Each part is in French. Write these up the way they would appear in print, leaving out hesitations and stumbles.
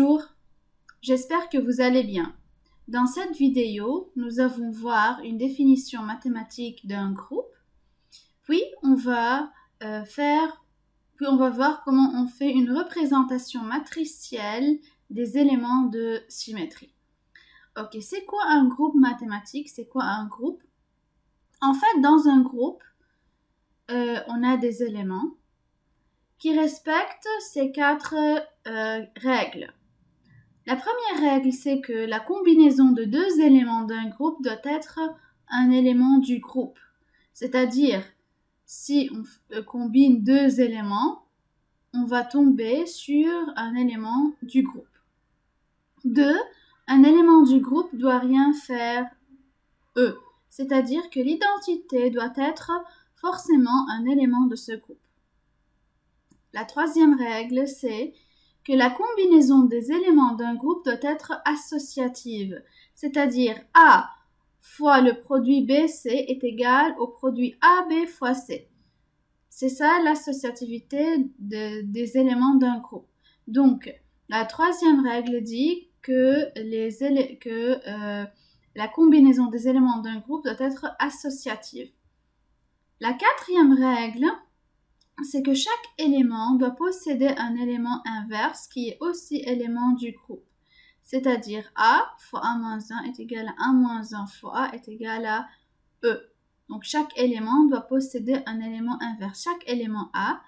Bonjour, j'espère que vous allez bien. Dans cette vidéo, nous allons voir une définition mathématique d'un groupe, puis on va voir comment on fait une représentation matricielle des éléments de symétrie. Ok, c'est quoi un groupe mathématique? C'est quoi un groupe? En fait, dans un groupe, on a des éléments qui respectent ces quatre règles. La première règle, c'est que la combinaison de deux éléments d'un groupe doit être un élément du groupe. C'est-à-dire, si on combine deux éléments, on va tomber sur un élément du groupe. 2. Un élément du groupe doit rien faire E. C'est-à-dire que l'identité doit être forcément un élément de ce groupe. La troisième règle, c'est que la combinaison des éléments d'un groupe doit être associative, c'est-à-dire A fois le produit BC est égal au produit AB fois C. C'est ça l'associativité des éléments d'un groupe. Donc, la troisième règle dit que la combinaison des éléments d'un groupe doit être associative. La quatrième règle, c'est que chaque élément doit posséder un élément inverse qui est aussi élément du groupe. C'est-à-dire A fois A-1 est égal à A-1 fois A est égal à E. Donc chaque élément doit posséder un élément inverse. Chaque élément A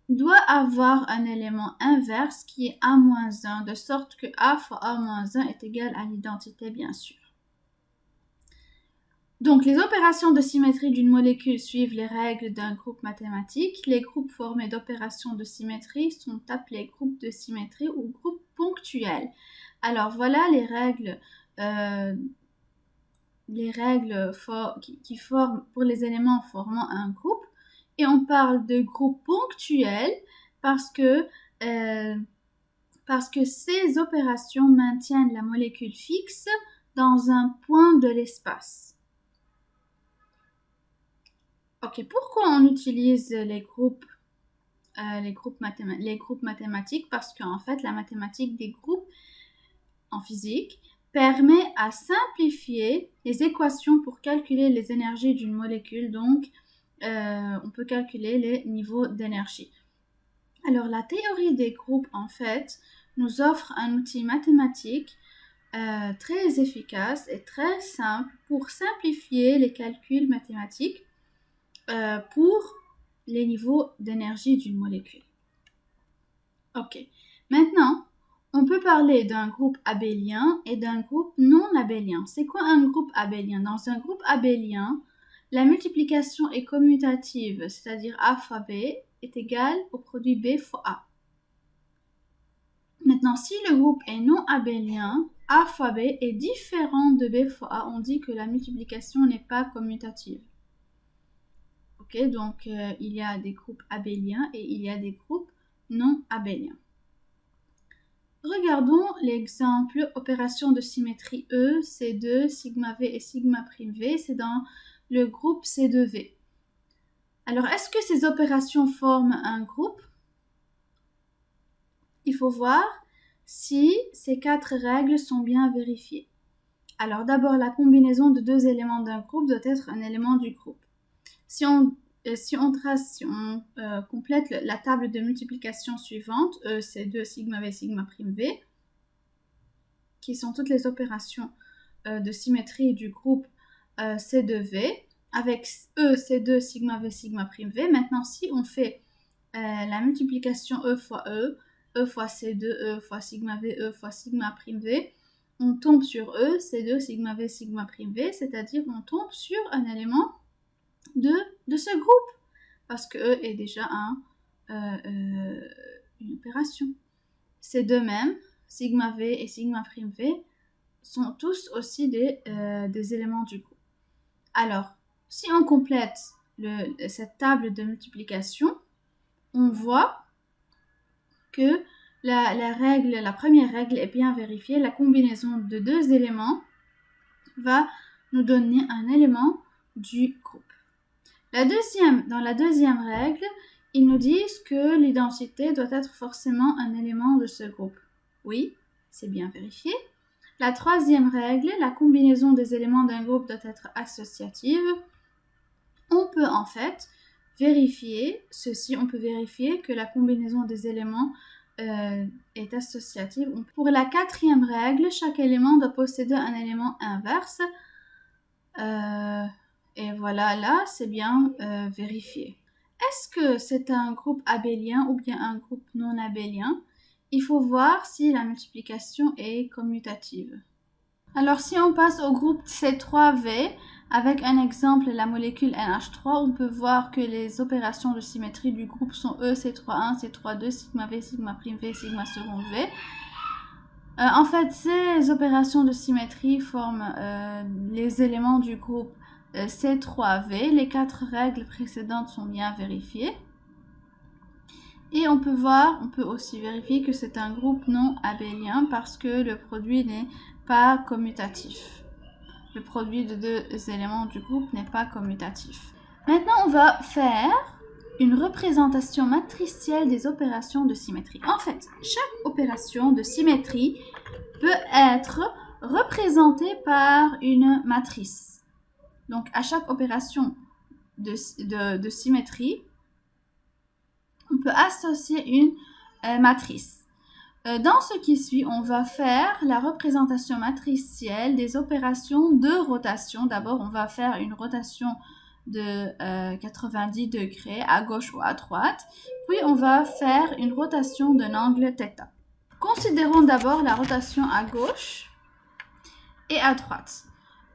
doit avoir un élément inverse qui est A-1, de sorte que A fois A-1 est égal à l'identité, bien sûr. Donc, les opérations de symétrie d'une molécule suivent les règles d'un groupe mathématique. Les groupes formés d'opérations de symétrie sont appelés groupes de symétrie ou groupes ponctuels. Alors, voilà les règles qui forment pour les éléments formant un groupe. Et on parle de groupes ponctuels parce que ces opérations maintiennent la molécule fixe dans un point de l'espace. Ok, pourquoi on utilise les groupes mathématiques? Parce qu'en fait, la mathématique des groupes en physique permet à simplifier les équations pour calculer les énergies d'une molécule. Donc, on peut calculer les niveaux d'énergie. Alors, la théorie des groupes, en fait, nous offre un outil mathématique très efficace et très simple pour simplifier les calculs mathématiques pour les niveaux d'énergie d'une molécule. Ok. Maintenant, on peut parler d'un groupe abélien et d'un groupe non abélien. C'est quoi un groupe abélien? Dans un groupe abélien, la multiplication est commutative, c'est-à-dire A fois B est égal au produit B fois A. Maintenant, si le groupe est non abélien, A fois B est différent de B fois A. On dit que la multiplication n'est pas commutative. Ok, donc il y a des groupes abéliens et il y a des groupes non abéliens. Regardons l'exemple opération de symétrie E, C2, sigma V et sigma prime V. C'est dans le groupe C2V. Alors, est-ce que ces opérations forment un groupe? Il faut voir si ces quatre règles sont bien vérifiées. Alors, d'abord, la combinaison de deux éléments d'un groupe doit être un élément du groupe. Si on complète la table de multiplication suivante, E, C2, sigma V, sigma prime V, qui sont toutes les opérations de symétrie du groupe C2V, avec E, C2, sigma V, sigma prime V. Maintenant, si on fait la multiplication E fois E fois C2, E fois sigma V, E fois sigma prime V, on tombe sur E, C2, sigma V, sigma prime V, c'est-à-dire on tombe sur un élément de ce groupe, parce que E est déjà une opération. Ces deux mêmes, sigma V et sigma prime V, sont tous aussi des éléments du groupe. Alors, si on complète cette table de multiplication, on voit que la première règle est bien vérifiée. La combinaison de deux éléments va nous donner un élément du groupe. Dans la deuxième règle, ils nous disent que l'identité doit être forcément un élément de ce groupe. Oui, c'est bien vérifié. La troisième règle, la combinaison des éléments d'un groupe doit être associative. On peut en fait vérifier ceci, on peut vérifier que la combinaison des éléments est associative. Pour la quatrième règle, chaque élément doit posséder un élément inverse. Et voilà, là, c'est bien vérifié. Est-ce que c'est un groupe abélien ou bien un groupe non abélien? Il faut voir si la multiplication est commutative. Alors, si on passe au groupe C3V, avec un exemple, la molécule NH3, on peut voir que les opérations de symétrie du groupe sont E, C3.1, C3.2, sigma V, sigma prime V, sigma seconde V. En fait, ces opérations de symétrie forment les éléments du groupe C3V. Les 4 règles précédentes sont bien vérifiées. Et on peut aussi vérifier que c'est un groupe non abélien parce que le produit n'est pas commutatif. Le produit de deux éléments du groupe n'est pas commutatif. Maintenant, on va faire une représentation matricielle des opérations de symétrie. En fait, chaque opération de symétrie peut être représentée par une matrice. Donc, à chaque opération de symétrie, on peut associer une matrice. Dans ce qui suit, on va faire la représentation matricielle des opérations de rotation. D'abord, on va faire une rotation de 90 degrés à gauche ou à droite. Puis, on va faire une rotation d'un angle θ. Considérons d'abord la rotation à gauche et à droite.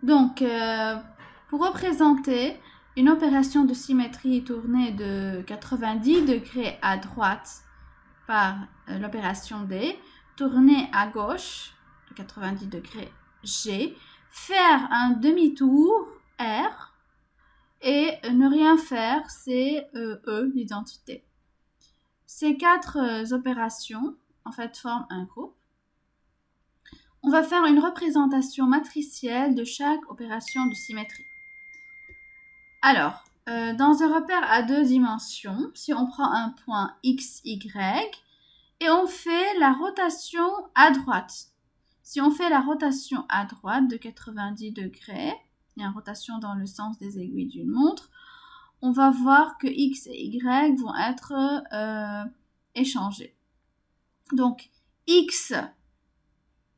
Donc, pour représenter une opération de symétrie tournée de 90 degrés à droite par l'opération D, tourner à gauche de 90 degrés G, faire un demi-tour R et ne rien faire, c'est E, l'identité. Ces 4 opérations, en fait, forment un groupe. On va faire une représentation matricielle de chaque opération de symétrie. Alors, dans un repère à 2 dimensions, si on prend un point X, Y, et on fait la rotation à droite. Si on fait la rotation à droite de 90 degrés, et une rotation dans le sens des aiguilles d'une montre, on va voir que X et Y vont être échangés. Donc, X,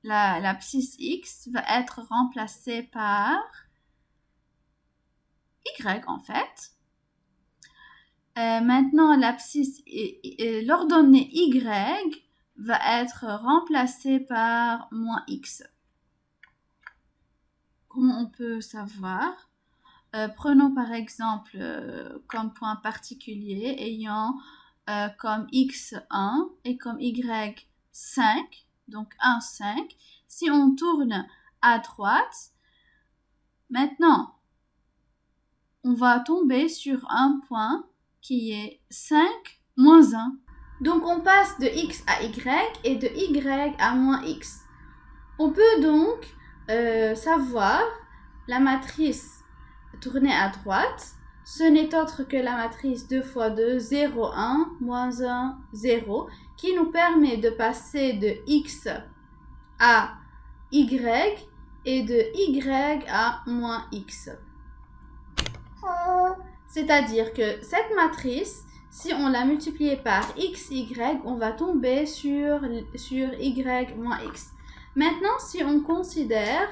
l'abscisse X va être remplacée par Y en fait. Maintenant, l'abscisse l'ordonnée Y va être remplacée par moins X. Comment on peut savoir? Prenons par exemple comme point particulier ayant comme X 1 et comme Y 5, donc 1, 5. Si on tourne à droite, maintenant, on va tomber sur un point qui est 5 moins 1. Donc, on passe de X à Y et de Y à moins X. On peut donc savoir la matrice tournée à droite. Ce n'est autre que la matrice 2 fois 2, 0, 1, moins 1, 0, qui nous permet de passer de X à Y et de Y à moins X. C'est-à-dire que cette matrice, si on la multiplie par x, y, on va tomber sur y moins x. Maintenant, si on considère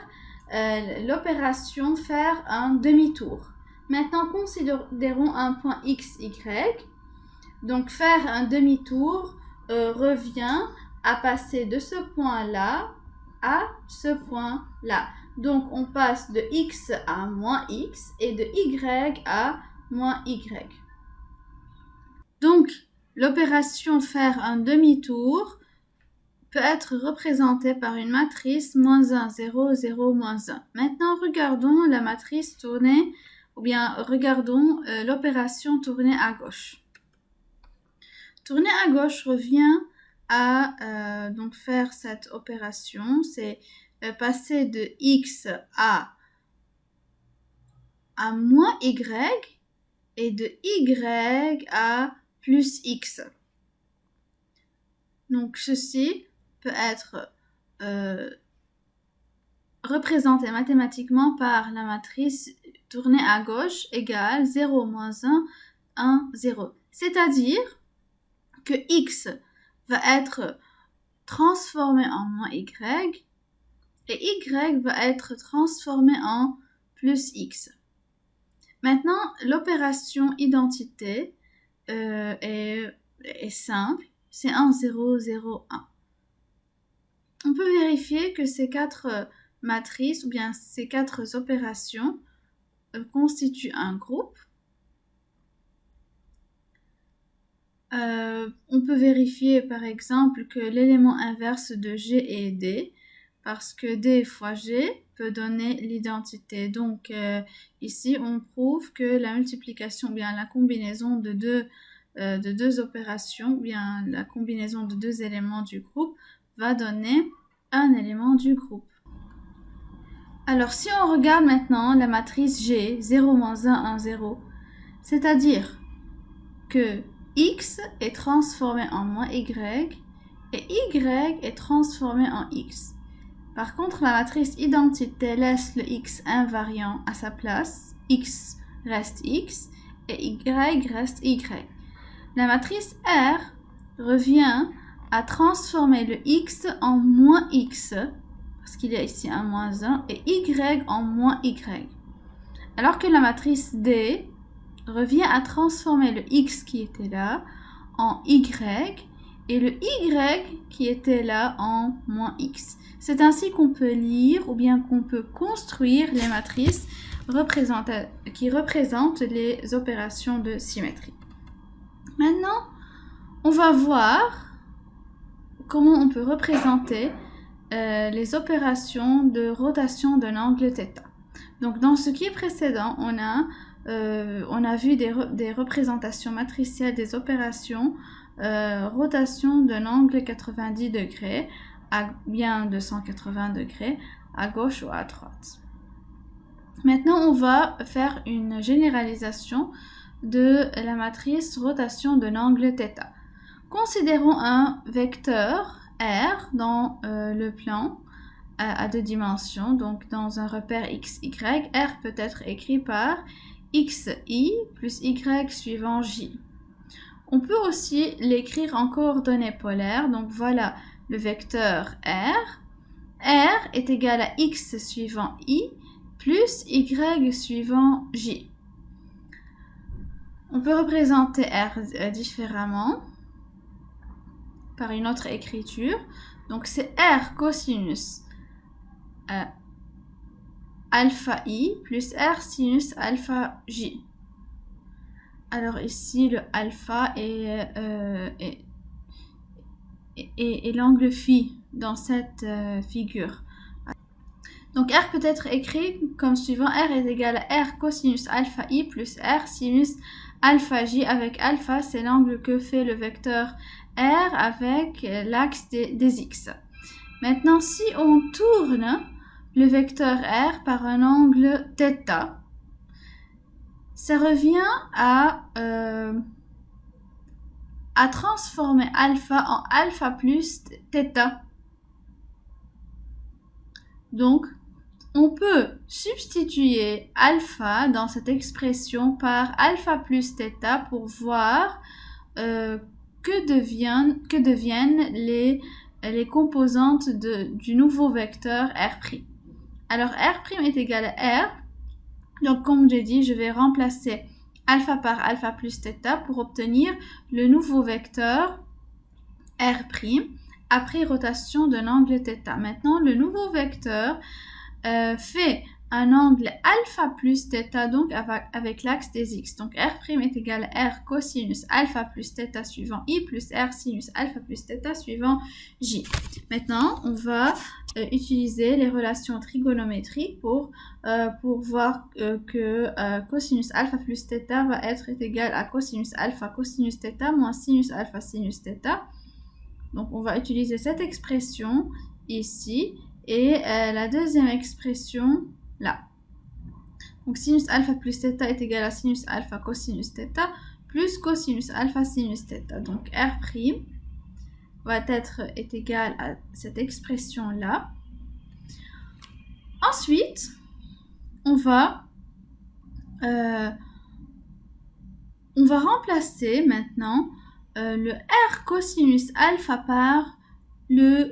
l'opération faire un demi-tour. Maintenant, considérons un point x, y. Donc, faire un demi-tour revient à passer de ce point-là à ce point-là. Donc, on passe de x à moins x et de y à moins y. Donc, l'opération faire un demi-tour peut être représentée par une matrice moins 1, 0, 0, moins 1. Maintenant, regardons la matrice tournée, ou bien regardons l'opération tournée à gauche. Tourner à gauche revient à donc faire cette opération, c'est passer de x à moins y et de y à plus x. Donc ceci peut être représenté mathématiquement par la matrice tournée à gauche égale 0, moins 1, 1, 0. C'est-à-dire que x va être transformé en moins y et y va être transformé en plus x. Maintenant, l'opération identité est simple, c'est 1, 0, 0, 1. On peut vérifier que ces 4 matrices ou bien ces 4 opérations constituent un groupe. On peut vérifier par exemple que l'élément inverse de G est D, parce que D fois G peut donner l'identité. Donc ici on prouve que la multiplication ou bien la combinaison de deux opérations ou bien la combinaison de 2 éléments du groupe va donner un élément du groupe. Alors si on regarde maintenant la matrice G, 0, moins 1, 1, 0, c'est-à-dire que x est transformé en moins y et y est transformé en x. Par contre, la matrice identité laisse le x invariant à sa place, x reste x et y reste y. La matrice R revient à transformer le x en moins x, parce qu'il y a ici un moins 1, et y en moins y. Alors que la matrice D revient à transformer le x qui était là en y et le y qui était là en moins x. C'est ainsi qu'on peut lire ou bien qu'on peut construire les matrices qui représentent les opérations de symétrie. Maintenant, on va voir comment on peut représenter les opérations de rotation d'un angle θ. Donc dans ce qui est précédent, on a vu des représentations matricielles des opérations rotation d'un angle 90 degrés à bien 280 degrés à gauche ou à droite. Maintenant, on va faire une généralisation de la matrice rotation d'un angle θ. Considérons un vecteur R dans le plan à 2 dimensions, donc dans un repère x, y. R peut être écrit par xi plus y suivant j. On peut aussi l'écrire en coordonnées polaires, donc voilà le vecteur R. R est égal à x suivant i plus y suivant j. On peut représenter R différemment par une autre écriture. Donc c'est R cosinus alpha i plus R sinus alpha j. Alors ici le alpha est l'angle phi dans cette figure. Donc R peut être écrit comme suivant: R est égal à R cosinus alpha i plus R sinus alpha j, avec alpha c'est l'angle que fait le vecteur R avec l'axe des x. Maintenant, si on tourne le vecteur R par un angle θ, ça revient à transformer alpha en alpha plus θ. Donc, on peut substituer alpha dans cette expression par alpha plus θ pour voir que deviennent les composantes du nouveau vecteur R'. Alors, R' est égal à R. Donc, comme j'ai dit, je vais remplacer alpha par alpha plus θ pour obtenir le nouveau vecteur R' après rotation d'un angle θ. Maintenant, le nouveau vecteur fait un angle alpha plus θ, donc avec l'axe des x. Donc, R' est égal à R cosinus alpha plus θ suivant i plus R sinus alpha plus θ suivant j. Maintenant, on va utiliser les relations trigonométriques pour voir que cosinus alpha plus θ va être égal à cosinus alpha cosinus θ moins sinus alpha sinus θ. Donc, on va utiliser cette expression ici et la deuxième expression là. Donc, sinus alpha plus θ est égal à sinus alpha cosinus θ plus cosinus alpha sinus θ. Donc R' est égal à cette expression-là. Ensuite, on va remplacer maintenant le R cosinus alpha par le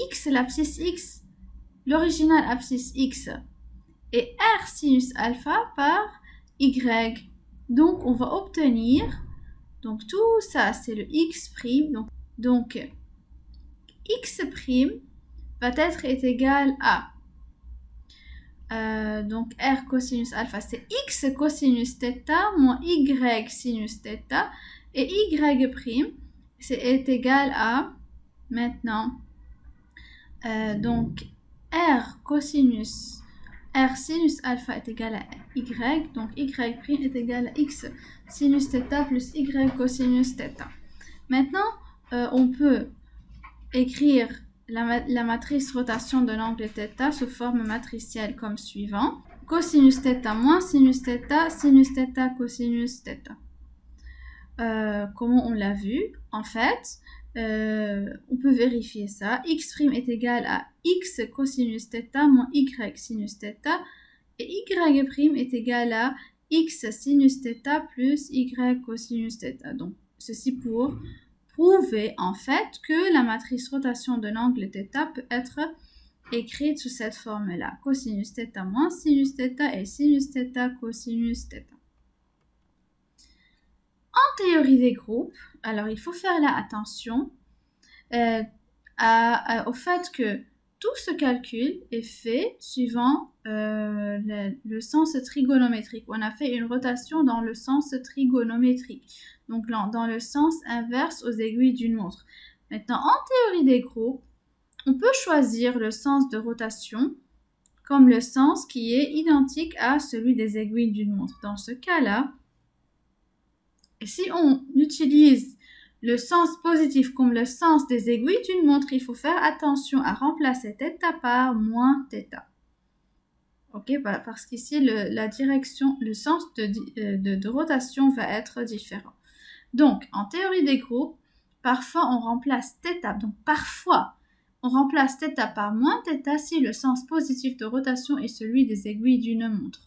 X, l'abscisse X, l'original abscisse X, et R sinus alpha par Y. Donc, on va obtenir, donc tout ça, c'est le X'. Donc, X' est égal à, donc R cosinus alpha, c'est X cosinus θ moins Y sinus θ, et Y' est égal à, maintenant, donc R sinus alpha est égal à Y, donc Y' est égal à X sinus θ plus Y cosinus θ. Maintenant, on peut écrire la matrice rotation de l'angle θ sous forme matricielle comme suivant. Cosinus θ moins sinus θ cosinus θ. Comment on l'a vu, en fait, on peut vérifier ça. X' est égal à X cosinus θ moins Y sinus θ, et Y' est égal à X sinus θ plus Y cosinus θ. Donc, ceci pour prouver en fait que la matrice rotation de l'angle θ peut être écrite sous cette forme-là. Cosinus θ moins sinus θ et sinus θ cosinus θ. En théorie des groupes, alors il faut faire là attention au fait que tout ce calcul est fait suivant le sens trigonométrique. On a fait une rotation dans le sens trigonométrique, donc dans le sens inverse aux aiguilles d'une montre. Maintenant, en théorie des groupes, on peut choisir le sens de rotation comme le sens qui est identique à celui des aiguilles d'une montre. Dans ce cas-là, si on utilise le sens positif comme le sens des aiguilles d'une montre, il faut faire attention à remplacer θ par moins θ. Ok, parce qu'ici, la direction, le sens de rotation va être différent. Donc, en théorie des groupes, parfois on remplace θ. Donc, parfois, on remplace θ par moins θ si le sens positif de rotation est celui des aiguilles d'une montre.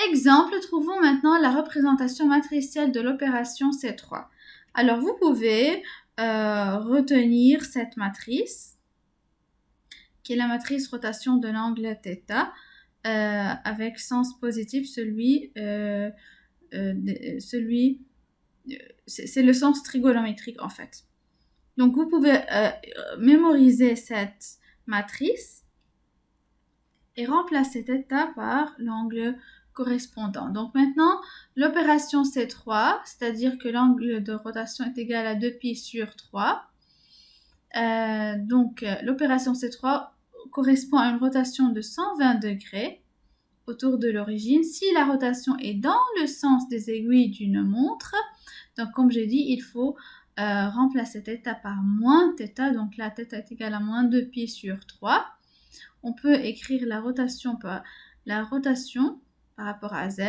Exemple, trouvons maintenant la représentation matricielle de l'opération C3. Alors, vous pouvez retenir cette matrice, qui est la matrice rotation de l'angle θ, avec sens positif, c'est le sens trigonométrique en fait. Donc, vous pouvez mémoriser cette matrice et remplacer θ par l'angle correspondant. Donc maintenant, l'opération C3, c'est-à-dire que l'angle de rotation est égal à 2π sur 3. Donc l'opération C3 correspond à une rotation de 120 degrés autour de l'origine. Si la rotation est dans le sens des aiguilles d'une montre, donc comme j'ai dit, il faut remplacer θ par moins θ. Donc là, θ est égal à moins 2π sur 3. On peut écrire la rotation par rapport à Z,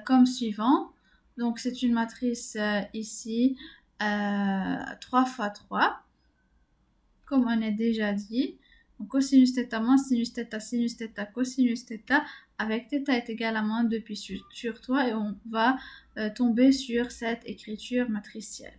comme suivant. Donc, c'est une matrice ici, 3 fois 3, comme on a déjà dit. Donc, cosinus θ moins sinus θ, cosinus θ, avec θ est égal à moins 2π sur 3, et on va tomber sur cette écriture matricielle.